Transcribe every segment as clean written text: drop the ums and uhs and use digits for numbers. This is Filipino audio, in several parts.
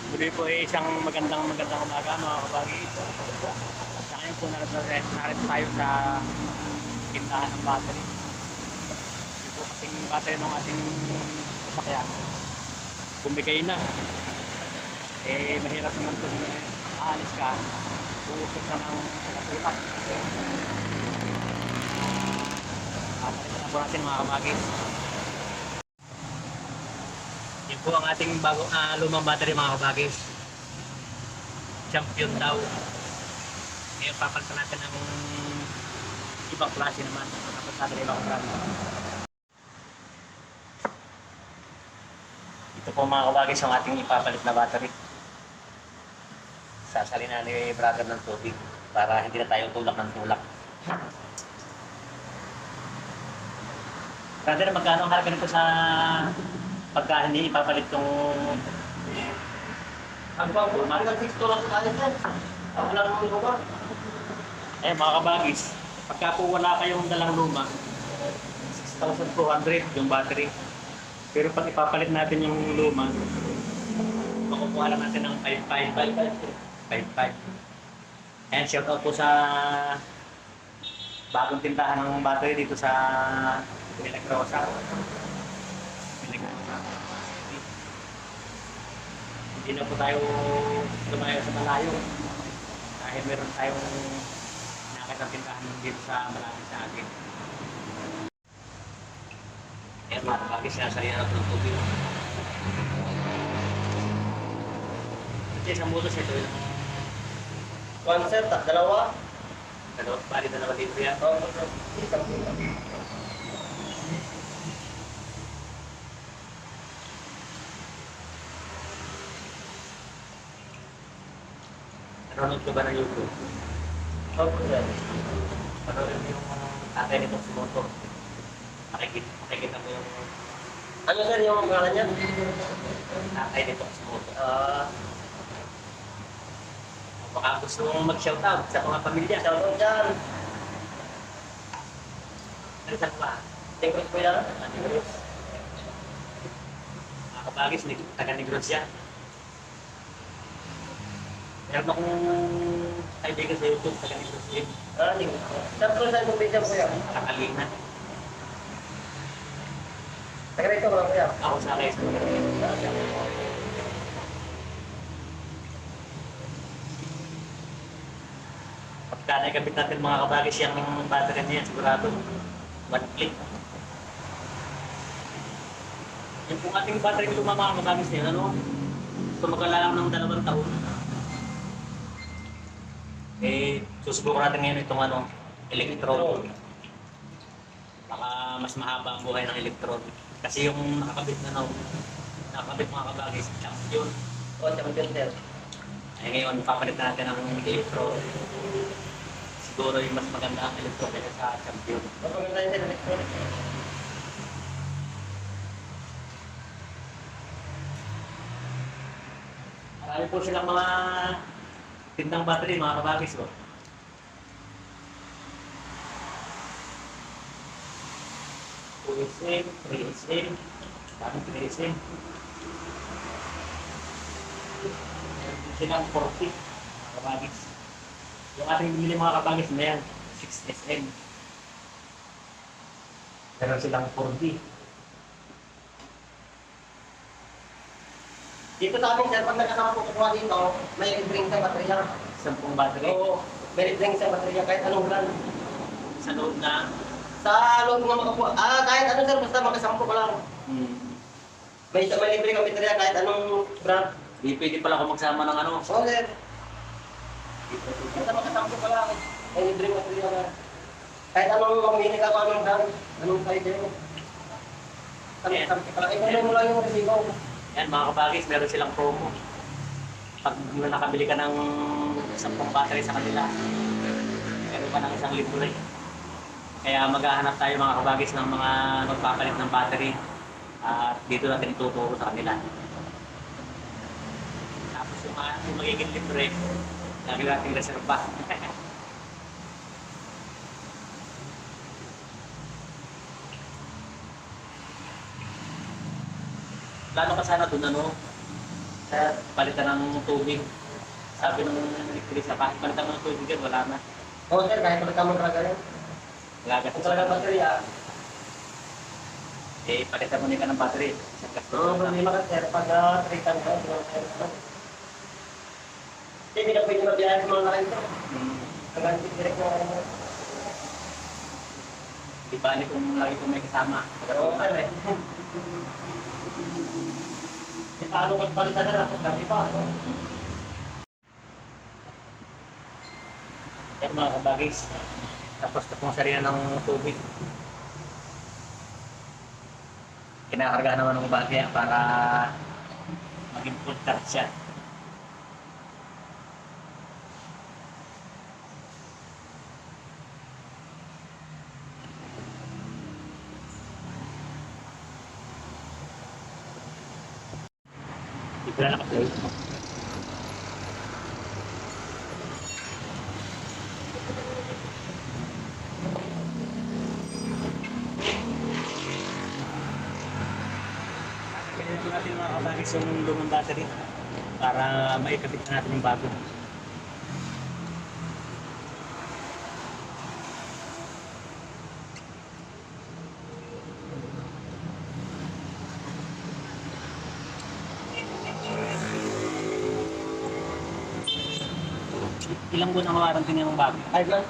Muli po ay isang magandang umaga mga kabagi. Sa ngayon po narito tayo sa tindahan ng battery. Ito po kasing battery ng ating sasakyan. Bumigay na. Eh mahirap naman ito aalis ka. Uusok na ng katulak. Papalitan na po natin mga kabagi. Yan po ang ating lumang battery mga kabagis. Champion daw. Ngayon papalitan natin ng ibang klase naman. Tapos natin ibang klase. Ito po mga kabagis ang ating ipapalit na battery. Sasalin na ni brother ng tubig para hindi na tayo tulak ng tulak. Brother, magkano ang halaga nito sa pagka hindi ipapalit yung Ang bago, hanggang 6 dollars sa alis yan. Ang lang ng luma. mga kabagis, pagka po wala kayong dalang luma, 6,200 yung battery. Pero pag ipapalit natin yung luma, makukuha lang natin ng 5,500. And shout out po sa bagong tindahan ng battery dito sa Milagrosa. Hindi na po tayo lumayo sa malayo dahil meron tayong nakakitang tindahan dito sa malapit sa atin. Ayan mga kabagis, sinasali na ng tubig. Kasi isang butos ito yung Concert, dalawa. bali 2 litro yan. Oh, Nanonood ko ba ng YouTube? sir. Panood yung tatay nitong si Moto. Makikita mo yung Ano sir yung pangalan niya? tatay nitong si Moto. Baka gusto mong mag-shoutout sa mga pamilya. Shoutout dyan. Nalisan pa. Tingkot ko yan. Negros. Mga kabagis, taga Negros yan. Meron akong kaibigan sa YouTube, taga Negros yan. Sir, kung saan yung video ko yan? Kakalina. Taga rito ko lang kuya. Ako sa akin. Pagka naikabit natin mga kabagis yung battery niya, sigurado 1 click. Yung kung ating battery luma mga kabagis niya, tumagal lang ng 2 taon. Susubukan natin ngayon itong electrode. Baka mas mahaba ang buhay ng electrode. Kasi yung nakakabit mga kabagis, champion. O, champion sir. Ay ngayon, papalit natin ang electrode. Siguro yung mas maganda ang electrode kaysa sa champion. Magpaganda yun sir, electronic. Marami po silang mga tindang battery, mga kabagis ko. SM, 3SM, daming 3SM. Meron silang 40, mga kabagis. Yung ating bumili mga kabagis na yan, 6SM. Meron silang 4D. Dito sa amin sir, pag nakasama po kukuha dito, may libreng sa baterya. 10 battery Oo, may libreng sa baterya kahit anong brand. sa loob na Sa loob nga makakuha. Kahit ano sir, basta makasampo ko lang. May libre kang baterya kahit anong brand. Di pwede pala ako magsama ng Oo sir, basta makasampo ko lang. May libreng baterya na. Kahit anong mamili ka kung anong brand, anong size yun. Sampo ka lang. Ikaw mo lang yung resibo. Yan mga kabagis, meron silang promo. Pag nakabili ka ng 10 battery sa kanila, meron ka ng 1 libre. Kaya maghahanap tayo mga kabagis ng mga magpapalit ng battery at dito natin ituturo sa kanila. Tapos yung magiging libre, lagi natin reserva. Plano ka sana doon Palitan ng tubig. Sabi nung elektrisa, kahit palitan mo ng tubig yan, wala na. Oo sir, kahit pala mo talaga rin. Wala ka Kung talaga baterya, eh, palitan mo nila ng battery. oo, problema ka sir, pag tritan ka, hindi na pwede mabiyahe sa mga kain to. Hanggang direct na kain mo. Di bali kung lagi kong may kasama. Oo, sir eh. E paano magpalitan na lang? Gabi pa, ano? Yan mga kabagis. Tapos tapong sarili ng tubig. Kinakarga naman ng bagay para maging full charge siya. Hindi ko na nakaplay. Ganito natin mga kabagis yung lumang battery para maikabit na natin yung bago. Ilang buwan ang warranty ng bago? Ay, lang.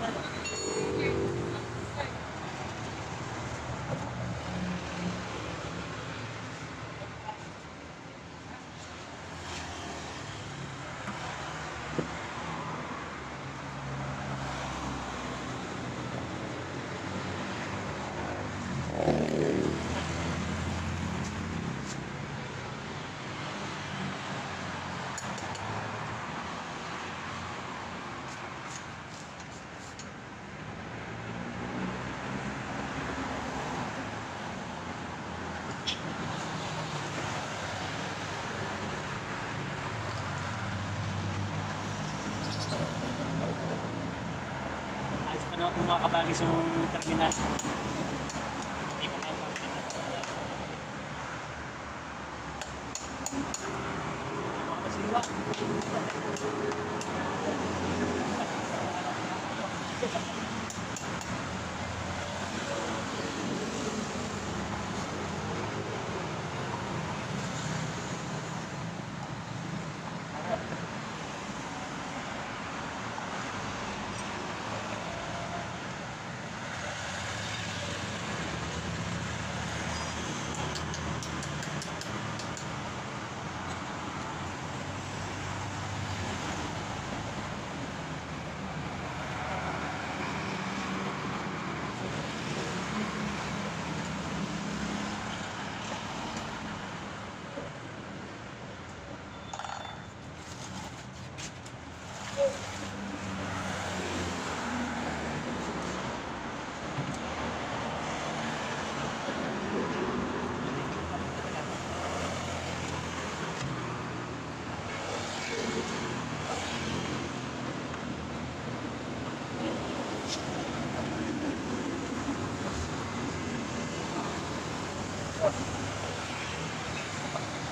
Ayos pa naman kung mga kabagis yung terminal. Hindi ko na mga kasiwa.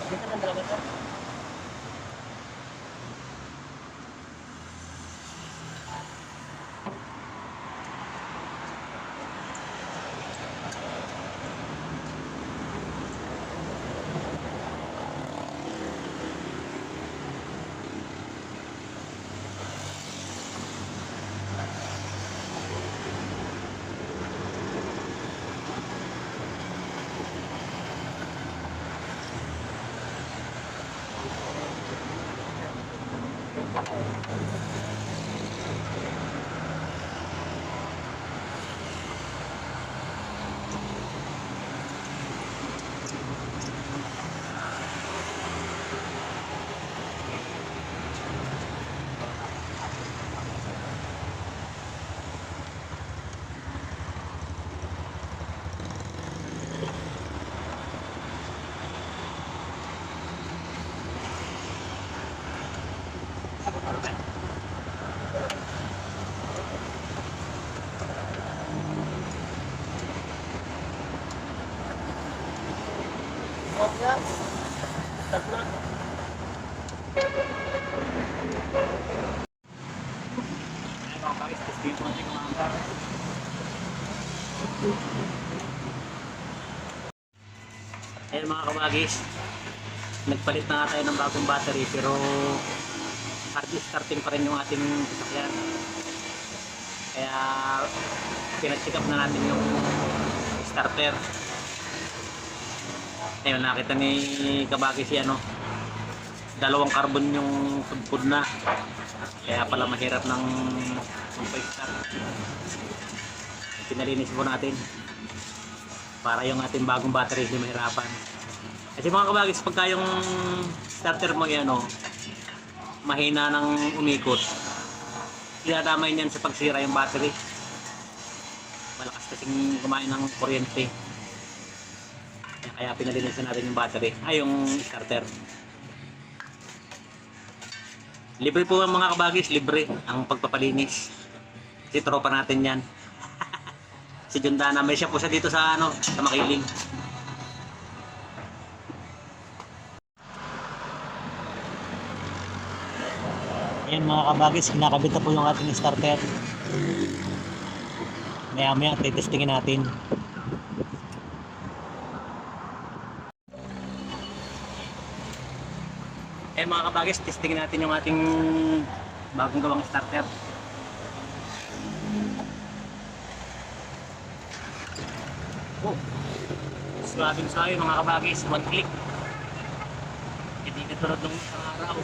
Dito lang talaga ito. Testing po natin umaga. Ayan mga kabagis, nagpalit na nga tayo ng bagong battery pero hard starting pa rin yung ating sasakyan. Kaya pinacheck up na natin yung starter. Ayun, nakita ni kabagis si ano, dalawang carbon yung pudpud na. Kaya pala mahirap ng start. Pinalinis po natin para yung ating bagong battery hindi mahirapan. Kasi mga kabagis, pagka yung starter mo yan, mahina ng umikot, dinadamay niyan sa pagsira yung battery. Malakas kasing kumain ng kuryente. Kaya pinalinisan natin yung battery, yung starter. Libre po ang mga kabagis, libre ang pagpapalinis. Kasi tropa natin yan. Si Jundana, may siya po siya dito sa sa Makiling. Ayan mga kabagis, kinakabit na po yung ating starter. Maya-maya testingin natin. Ayan mga kabagis, testingin natin yung ating bagong gawang starter. Oh, swabing sayo mga kabagis, one click. Hindi katulad nung isang araw.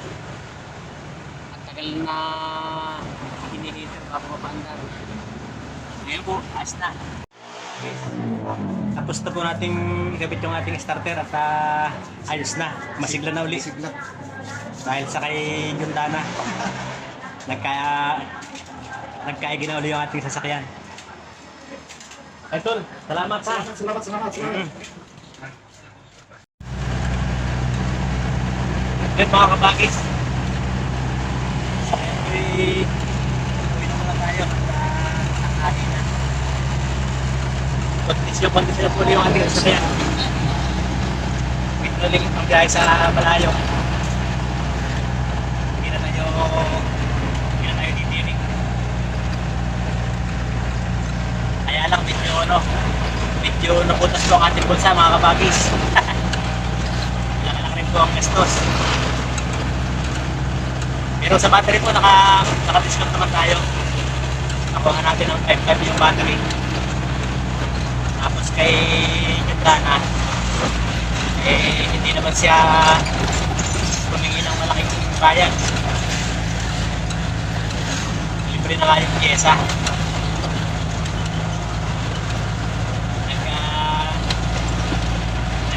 At tagal na hinihiter bago mapaandar. Ngayon po, ayos na. Tapos na po nating ikabit yung ating starter at ayos na. Masigla na uli. Dahil sa kay Jundana. Nagkaigi na uli yung ating sasakyan. Tol, salamat ha. Salamat. Yan mga kabagis. Uwi na muna tayo. Nakahin na. Kondisyon po yung ating sasakyan. Pituling ang biyahe sa malayo. Hindi na tayo ditiring. Kaya lang medyo naputas po ang ating bulsa mga kabagis. Laki rin po ang gastos. Pero sa battery po naka-discount naman tayo. Nakuha natin ng 5.5 yung battery. Tapos kay Jundana, hindi naman siya humingi ng malaking bayad. Libre na lang yung pyesa.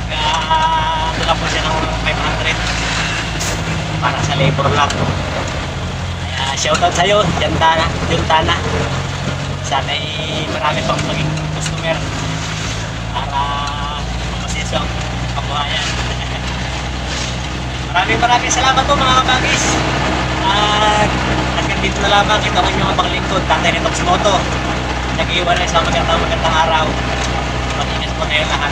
Nagdala po siya ng 500 para sa labor lang. Kaya shoutout sa'yo, Jundana. Sana marami pang maging customer para masiso ang kabuhayan. Maraming salamat po mga kabagis. At hanggang dito na lamang, ito ang inyong paglingkod, Tatay ni Tox Moto. Nag-iwan na sa magandang araw. Mag-ingat po tayo lahat.